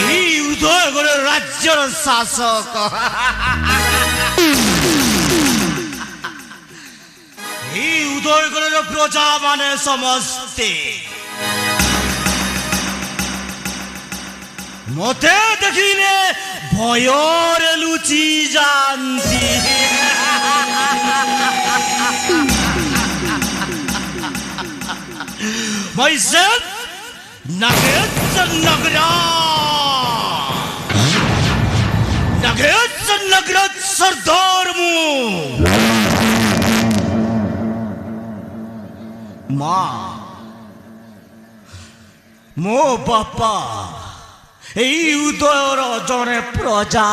এই উদয়গড় রাজ্যর শাসক এই উদয়গড়ের প্রজা মানে সমস্তে মতে দেখিলে ভয়র লুচি জানতি myself Nuggets and Nuggets Sardar Mu Ma Mo Papa এই উদয়র জনে প্রজা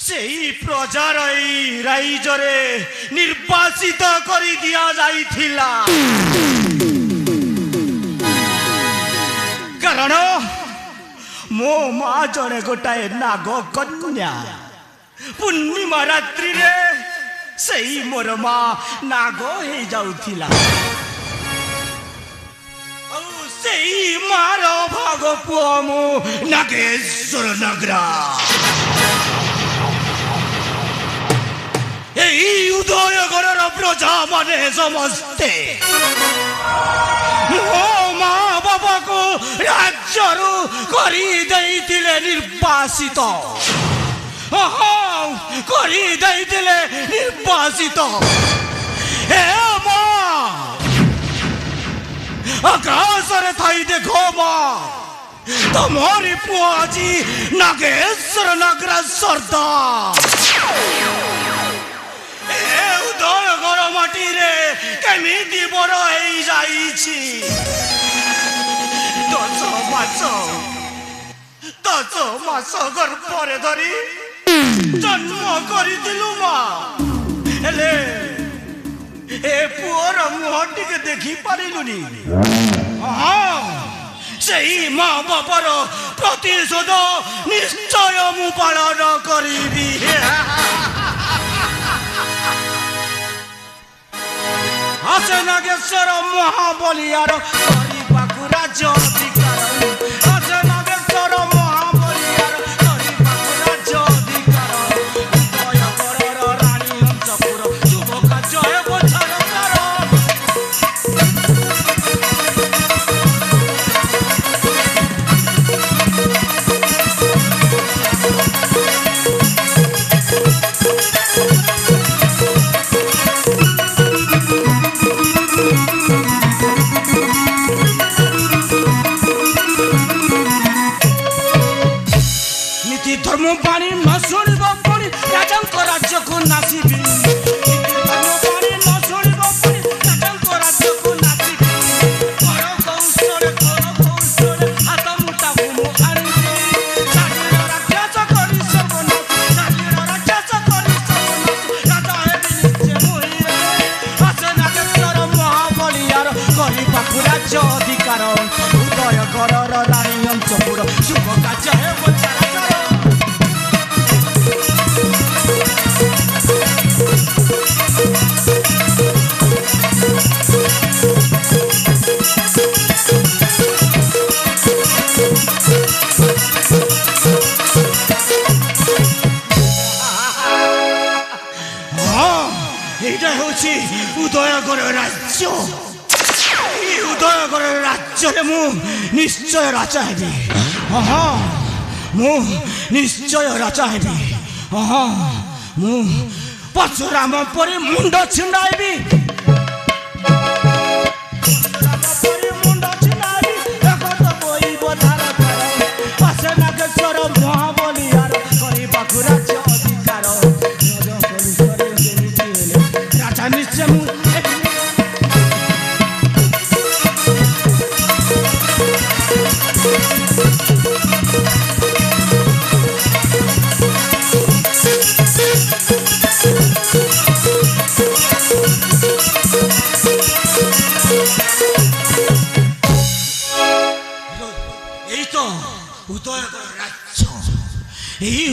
সেই প্রজার এই রাইজরে নির্বাচিত করে দিয়া যাইছিলা কারণ মো মা জনে গোটাଏ নাগ কন্যা ପୂର୍ଣ୍ଣିମା ରାତ୍ରିରେ ସେଇ ମୋର ମା ନାଗ ହେଇ ଯାଉଥିଲା ଆଉ ସେଇ ମାର ଭାଗ ପୁଅ ମୁଁ ନାଗେଶ୍ୱର ନଗରା এই উদয়গড়ের প্রজা মানে সমস্তে ମୋ ମା ବାପାକୁ ରାଜ୍ୟରୁ କରି ଦେଇଥିଲେ ନିର୍ବାସିତ କରି ଦେଇଥିଲେ ନିର୍ବାସିତ ହେ ମା ଆକାଶରେ ଥାଇ ଦେଖ ମା ତମରି ପୁଅ ଆଜି ନାଗେଶ୍ୱର ନଗରା ସର୍ଦ୍ଦାର উদয়গড় মাটিরে কেমিতি বড় হয়ে যাইছি 10 মাস গর্ভরে ধরি জন্ম করিলু মা হেলে এ পুଅର ମୁହଁ ଟିକେ ଦେଖି ପାରିଲୁନି সেই মা বাবার প্রতিশোধ নিশ্চয় ମୁଁ ପାଳନ କରିବି আছে নাগেশ্বর মহাবলিয়ার করিবাকু রাজ্য অধিকার আছে নাগেশ্বর মহাবলিয়ার করিবাকু রাজ্য অধিকার উদয়গড়র রানী অন্তপুর শুভ কার্য ହେବ ছাড়কার ধর্ম বাণী ন শুনিব পড়ি রাজাঙ্ক রাজ্যকু নাসিবি ধর্ম বাণী ন শুনিব পড়ি রাজাঙ্ক রাজ্যকু নাসিবি কর কৌশলে হাত মুঠাবু মু আনিবি স্বাধীন রাজ্য করি সর্বনাশ স্বাধীন রাজ্য করি সর্বনাশ রাজা হেবি নিজে মুহিরে আছে নাগেশ্বর মহাবলিয়ার করিবাকু রাজ্য অধিকার উদয়গড়র রানী অন্তপুর শুভ কার্য ହେବ এইটা হচ্ছে উদয়গড় রাজ্য এই উদয়গড় রাজ্যরে মু নিশ্চয় রাজা হেবি মু নিশ্চয় রাজা হেবি মু পরশুরাম পরে মুন্ড ছিন্ডাইবি নাগেশ্বর মহাবলিয়ার করিবাকু রাজ্য অধিকার রাজা নিশ্চয় মু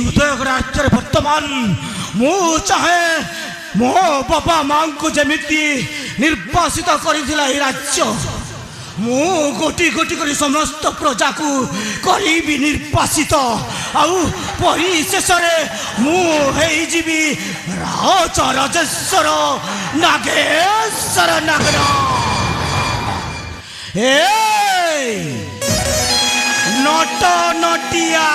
ଉଦୟଗଡ଼ ରାଜ୍ୟରେ ବର୍ତ୍ତମାନ ମୁଁ ଚାହେଁ ମୋ ବାପା ମାଙ୍କୁ ଯେମିତି निर्वासित करथिला ए राज्य मु गोटी गोटी करी समस्त प्रजा को करीबी निर्वासित आउ परिशेष मु हेई जीवी राज राजेश्वर नागेश्वर नागर ए नट नटिया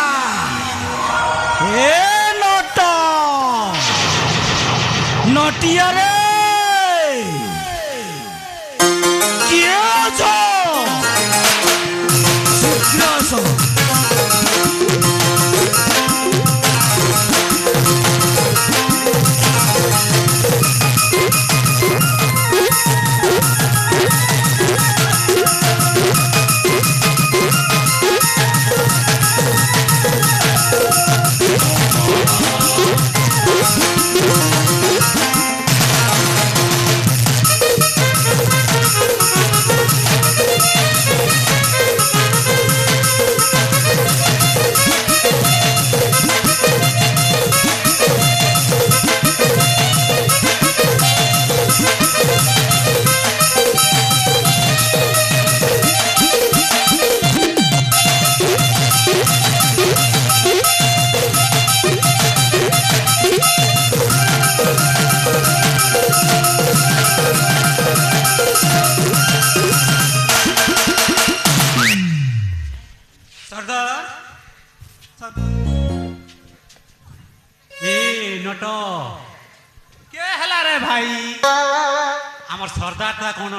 ए नट नटिया रे किए अछो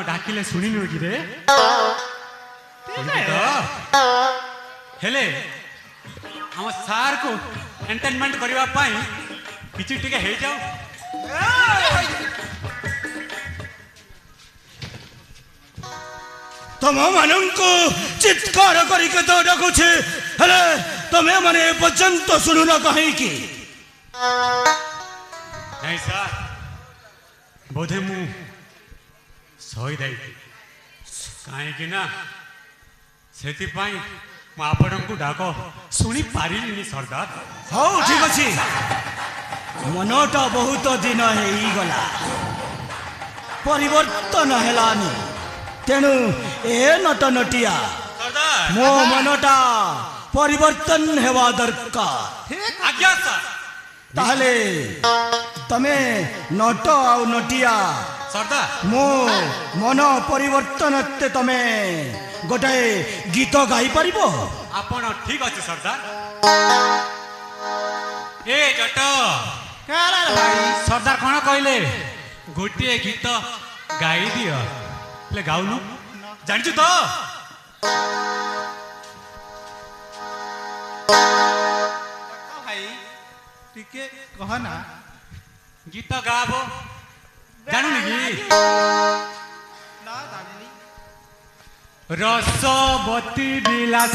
डाकिले सुनी नु कि रे हेले हम सार को एंटरटेनमेंट करबा पई किछि टिके हे जाओ तम मानन को चित्कार करी के तो डाकु छे हेले तमे माने पर्यंत सुनु न कहि की नहीं सर बोधे मु सही दाई कहीं ना से आपण को डाक शुणी पारिनी सरदार हाँ ठीक अच्छे मनटा बहुत दिन हो गला परिवर्तन हेलानी तेणु ए नट नटिया मो मनटा परिवर्तन हेवा दरकार आज्ञा सर ताहले तमे नट आउ नटिया सरदार मो मन परिवर्तन तमे गोटे गीत गाई पारिबो आपण ठीक अछि सरदार ए जट काला भाई सरदार कोन कहले गोटे गीत गाई दियो ले गाउनु जानिछु तो भाई टिके कहना गीत गाबो जानू नहीं रसवती विलास